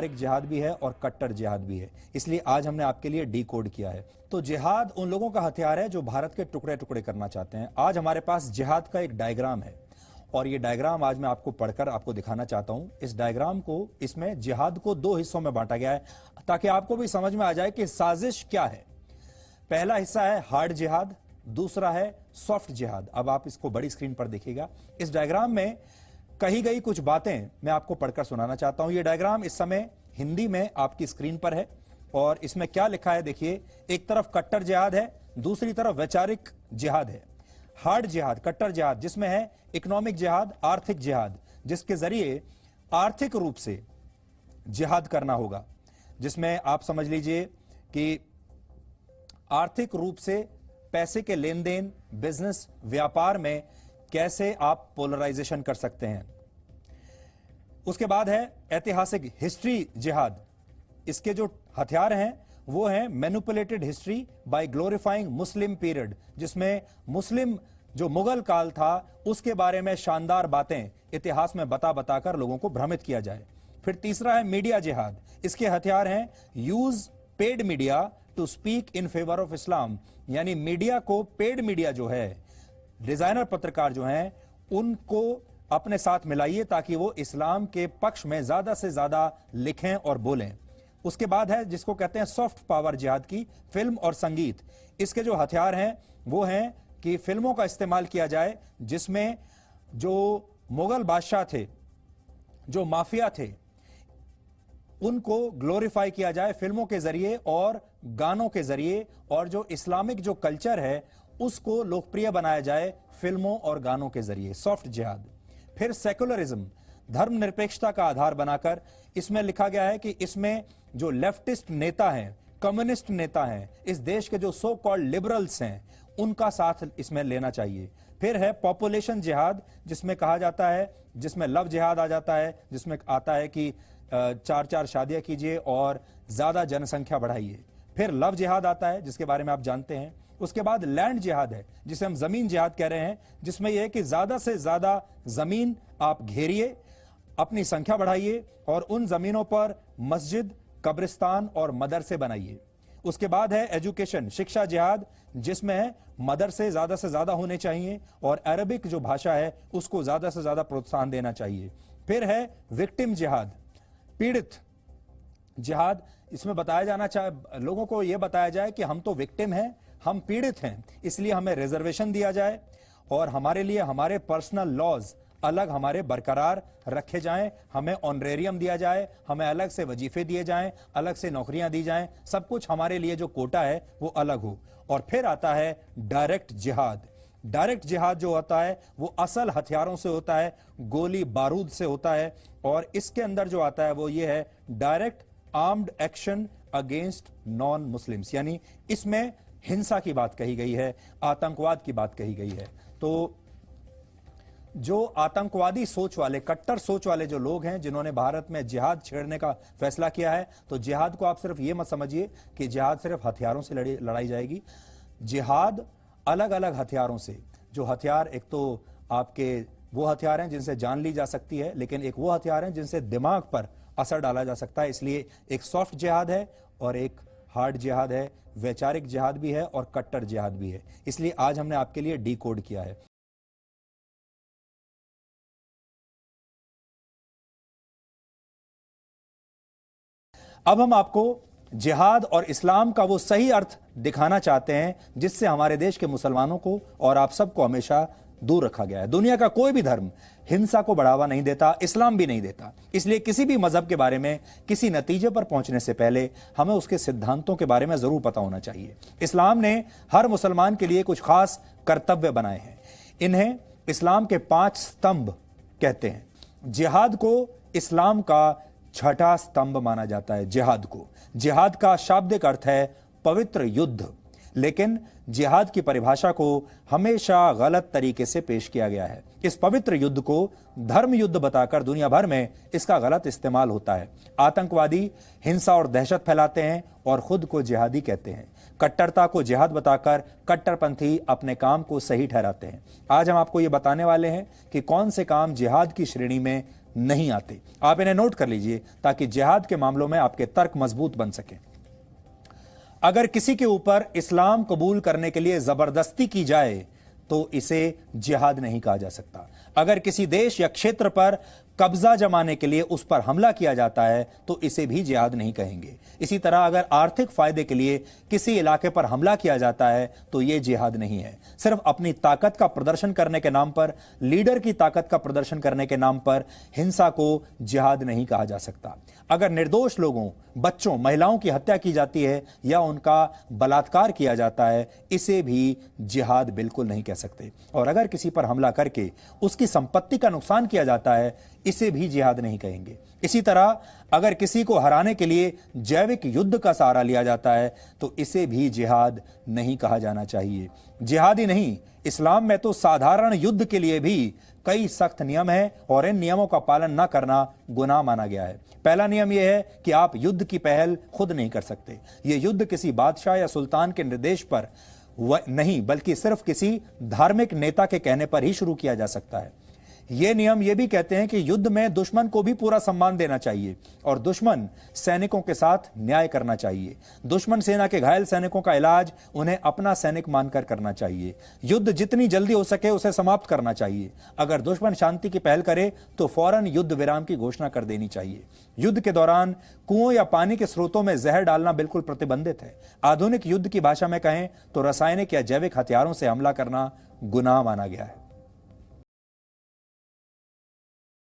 वैचारिक जिहाद भी है और कट्टर जिहाद भी है। इसलिए आज हमने आपके लिए डिकोड किया है। तो जिहाद उन लोगों का हथियार है जो भारत के टुकड़े टुकड़े करना चाहते हैं। आज हमारे पास जिहाद का एक डायग्राम है और ये डायग्राम आज मैं आपको पढ़कर आपको दिखाना चाहता हूं। इस डायग्राम को, इसमें जिहाद को 2 हिस्सों में बांटा गया है ताकि आपको भी समझ में आ जाए कि साजिश क्या है। पहला हिस्सा है हार्ड जिहाद, दूसरा है सॉफ्ट जिहाद। अब आप इसको बड़ी स्क्रीन पर देखिएगा। इस डायग्राम में कही गई कुछ बातें मैं आपको पढ़कर सुनाना चाहता हूं। यह डायग्राम इस समय हिंदी में आपकी स्क्रीन पर है और इसमें क्या लिखा है देखिए। एक तरफ कट्टर जिहाद है, दूसरी तरफ वैचारिक जिहाद है। हार्ड जिहाद, कट्टर जिहाद, जिसमें है इकोनॉमिक जिहाद, आर्थिक जिहाद, जिसके जरिए आर्थिक रूप से जिहाद करना होगा, जिसमें आप समझ लीजिए कि आर्थिक रूप से पैसे के लेन देन, बिजनेस, व्यापार में कैसे आप पोलराइजेशन कर सकते हैं। उसके बाद है ऐतिहासिक हिस्ट्री जिहाद। इसके जो हथियार हैं वो हैं manipulated history by glorifying Muslim period, जिसमें मुस्लिम जो मुगल काल था उसके बारे में शानदार बातें इतिहास में बता बताकर लोगों को भ्रमित किया जाए। फिर तीसरा है मीडिया जिहाद। इसके हथियार हैं use paid media to speak in favour of Islam, यानी मीडिया को, पेड मीडिया जो है, डिजाइनर पत्रकार जो हैं, उनको अपने साथ मिलाइए ताकि वो इस्लाम के पक्ष में ज्यादा से ज्यादा लिखें और बोलें। उसके बाद है जिसको कहते हैं सॉफ्ट पावर जिहाद की, फिल्म और संगीत। इसके जो हथियार हैं वो हैं कि फिल्मों का इस्तेमाल किया जाए जिसमें जो मुगल बादशाह थे, जो माफिया थे, उनको ग्लोरीफाई किया जाए फिल्मों के जरिए और गानों के जरिए, और जो इस्लामिक जो कल्चर है उसको लोकप्रिय बनाया जाए फिल्मों और गानों के जरिए, सॉफ्ट जिहाद। फिर सेकुलरिज्म, धर्मनिरपेक्षता का आधार बनाकर इसमें लिखा गया है कि इसमें जो लेफ्टिस्ट नेता हैं, कम्युनिस्ट नेता हैं, इस देश के जो सो कॉल्ड लिबरल्स हैं, उनका साथ इसमें लेना चाहिए। फिर है पॉपुलेशन जिहाद, जिसमें कहा जाता है, जिसमें लव जिहाद आ जाता है, जिसमें आता है कि 4-4 शादियां कीजिए और ज्यादा जनसंख्या बढ़ाइए। फिर लव जिहाद आता है जिसके बारे में आप जानते हैं। उसके बाद लैंड जिहाद है जिसे हम जमीन जिहाद कह रहे हैं, जिसमें यह है कि ज्यादा से ज्यादा जमीन आप घेरिए, अपनी संख्या बढ़ाइए और उन जमीनों पर मस्जिद, कब्रिस्तान और मदरसे बनाइए। उसके बाद है एजुकेशन, शिक्षा जिहाद, जिसमें है मदरसे ज्यादा से ज्यादा होने चाहिए और अरबिक जो भाषा है उसको ज्यादा से ज्यादा प्रोत्साहन देना चाहिए। फिर है विक्टिम जिहाद, पीड़ित जिहाद। इसमें बताया जाना लोगों को यह बताया जाए कि हम तो विक्टिम हैं, हम पीड़ित हैं, इसलिए हमें रिजर्वेशन दिया जाए और हमारे लिए हमारे पर्सनल लॉज अलग हमारे बरकरार रखे जाएं, हमें ऑनरेरियम दिया जाए, हमें अलग से वजीफे दिए जाएं, अलग से नौकरियां दी जाएं, सब कुछ हमारे लिए जो कोटा है वो अलग हो। और फिर आता है डायरेक्ट जिहाद। डायरेक्ट जिहाद जो होता है वो असल हथियारों से होता है, गोली बारूद से होता है, और इसके अंदर जो आता है वो ये है direct armed action against non Muslims, यानी इसमें हिंसा की बात कही गई है, आतंकवाद की बात कही गई है। तो जो आतंकवादी सोच वाले, कट्टर सोच वाले जो लोग हैं जिन्होंने भारत में जिहाद छेड़ने का फैसला किया है, तो जिहाद को आप सिर्फ ये मत समझिए कि जिहाद सिर्फ हथियारों से लड़ाई जाएगी। जिहाद अलग अलग हथियारों से, जो हथियार, एक तो आपके वो हथियार हैं जिनसे जान ली जा सकती है, लेकिन एक वो हथियार हैं जिनसे दिमाग पर असर डाला जा सकता है। इसलिए एक सॉफ्ट जिहाद है और एक हार्ड जिहाद है, वैचारिक जिहाद भी है और कट्टर जिहाद भी है। इसलिए आज हमने आपके लिए डिकोड किया है। अब हम आपको जिहाद और इस्लाम का वो सही अर्थ दिखाना चाहते हैं जिससे हमारे देश के मुसलमानों को और आप सबको हमेशा दूर रखा गया है। दुनिया का कोई भी धर्म हिंसा को बढ़ावा नहीं देता, इस्लाम भी नहीं देता। इसलिए किसी भी मजहब के बारे में किसी नतीजे पर पहुंचने से पहले हमें उसके सिद्धांतों के बारे में जरूर पता होना चाहिए। इस्लाम ने हर मुसलमान के लिए कुछ खास कर्तव्य बनाए हैं। इन्हें इस्लाम के 5 स्तंभ कहते हैं। जिहाद को इस्लाम का 6ठा स्तंभ माना जाता है। जिहाद का शाब्दिक अर्थ है पवित्र युद्ध, लेकिन जिहाद की परिभाषा को हमेशा गलत तरीके से पेश किया गया है। इस पवित्र युद्ध को धर्म युद्ध बताकर दुनिया भर में इसका गलत इस्तेमाल होता है। आतंकवादी हिंसा और दहशत फैलाते हैं और खुद को जिहादी कहते हैं। कट्टरता को जिहाद बताकर कट्टरपंथी अपने काम को सही ठहराते हैं। आज हम आपको ये बताने वाले हैं कि कौन से काम जिहाद की श्रेणी में नहीं आते। आप इन्हें नोट कर लीजिए ताकि जिहाद के मामलों में आपके तर्क मजबूत बन सके। अगर किसी के ऊपर इस्लाम कबूल करने के लिए जबरदस्ती की जाए तो इसे जिहाद नहीं कहा जा सकता। अगर किसी देश या क्षेत्र पर कब्जा जमाने के लिए उस पर हमला किया जाता है तो इसे भी जिहाद नहीं कहेंगे। इसी तरह अगर आर्थिक फायदे के लिए किसी इलाके पर हमला किया जाता है तो यह जिहाद नहीं है। सिर्फ अपनी ताकत का प्रदर्शन करने के नाम पर, लीडर की ताकत का प्रदर्शन करने के नाम पर हिंसा को जिहाद नहीं कहा जा सकता। अगर निर्दोष लोगों, बच्चों, महिलाओं की हत्या की जाती है या उनका बलात्कार किया जाता है, इसे भी जिहाद बिल्कुल नहीं कह सकते। और अगर किसी पर हमला करके उसकी संपत्ति का नुकसान किया जाता है, इसे भी जिहाद नहीं कहेंगे। इसी तरह अगर किसी को हराने के लिए जैविक युद्ध का सहारा लिया जाता है तो इसे भी जिहाद नहीं कहा जाना चाहिए। जिहाद ही नहीं, इस्लाम में तो साधारण युद्ध के लिए भी कई सख्त नियम हैं और इन नियमों का पालन न करना गुनाह माना गया है। पहला नियम यह है कि आप युद्ध की पहल खुद नहीं कर सकते। यह युद्ध किसी बादशाह या सुल्तान के निर्देश पर नहीं बल्कि सिर्फ किसी धार्मिक नेता के कहने पर ही शुरू किया जा सकता है। ये नियम ये भी कहते हैं कि युद्ध में दुश्मन को भी पूरा सम्मान देना चाहिए और दुश्मन सैनिकों के साथ न्याय करना चाहिए। दुश्मन सेना के घायल सैनिकों का इलाज उन्हें अपना सैनिक मानकर करना चाहिए। युद्ध जितनी जल्दी हो सके उसे समाप्त करना चाहिए। अगर दुश्मन शांति की पहल करे तो फौरन युद्ध विराम की घोषणा कर देनी चाहिए। युद्ध के दौरान कुओं या पानी के स्रोतों में जहर डालना बिल्कुल प्रतिबंधित है। आधुनिक युद्ध की भाषा में कहें तो रासायनिक या जैविक हथियारों से हमला करना गुनाह माना गया है।